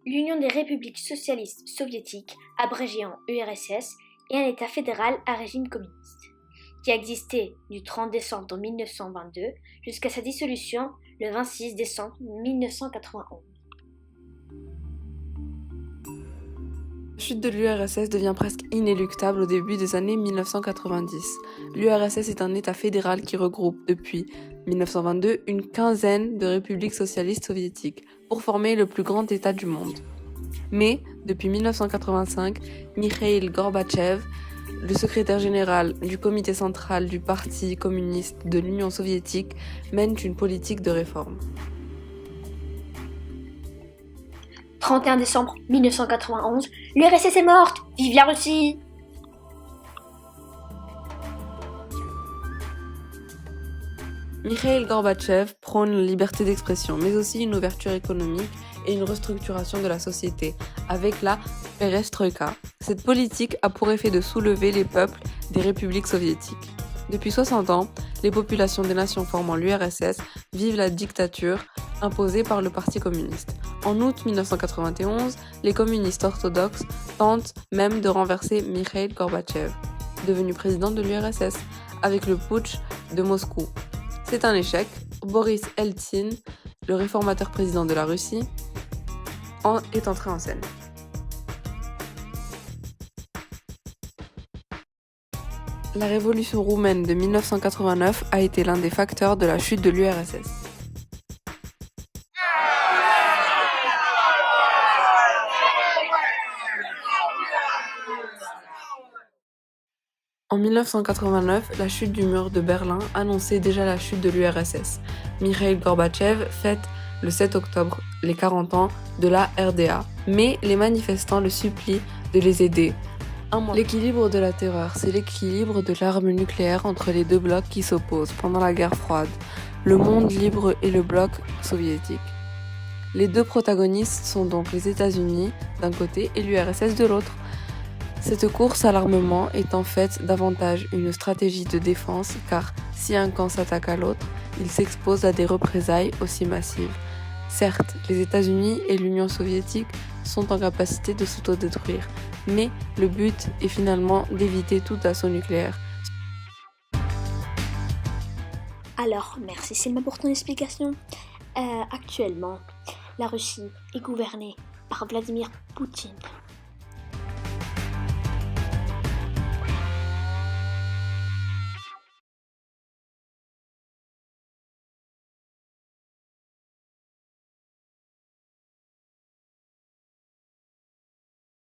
L'Union des républiques socialistes soviétiques, abrégée en URSS, est un État fédéral à régime communiste, qui a existé du 30 décembre 1922 jusqu'à sa dissolution le 26 décembre 1991. La chute de l'URSS devient presque inéluctable au début des années 1990. L'URSS est un État fédéral qui regroupe depuis 1922 une quinzaine de républiques socialistes soviétiques pour former le plus grand État du monde. Mais, depuis 1985, Mikhaïl Gorbatchev, le secrétaire général du comité central du Parti communiste de l'Union soviétique, mène une politique de réforme. 31 décembre 1991, l'URSS est morte! Vive la Russie! Mikhaïl Gorbatchev prône la liberté d'expression, mais aussi une ouverture économique et une restructuration de la société, avec la perestroïka. Cette politique a pour effet de soulever les peuples des républiques soviétiques. Depuis 60 ans, les populations des nations formant l'URSS vivent la dictature imposée par le Parti communiste. En août 1991, les communistes orthodoxes tentent même de renverser Mikhaïl Gorbatchev, devenu président de l'URSS, avec le putsch de Moscou. C'est un échec. Boris Eltsine, le réformateur président de la Russie, est entré en scène. La révolution roumaine de 1989 a été l'un des facteurs de la chute de l'URSS. En 1989, la chute du mur de Berlin annonçait déjà la chute de l'URSS. Mikhaïl Gorbatchev fête le 7 octobre les 40 ans de la RDA, mais les manifestants le supplient de les aider. L'équilibre de la terreur, c'est l'équilibre de l'arme nucléaire entre les deux blocs qui s'opposent pendant la guerre froide, le monde libre et le bloc soviétique. Les deux protagonistes sont donc les États-Unis d'un côté et l'URSS de l'autre. Cette course à l'armement est en fait davantage une stratégie de défense car si un camp s'attaque à l'autre, il s'expose à des représailles aussi massives. Certes, les États-Unis et l'Union soviétique sont en capacité de s'autodétruire, mais le but est finalement d'éviter tout assaut nucléaire. Alors, merci Selma pour ton explication. Actuellement, la Russie est gouvernée par Vladimir Poutine.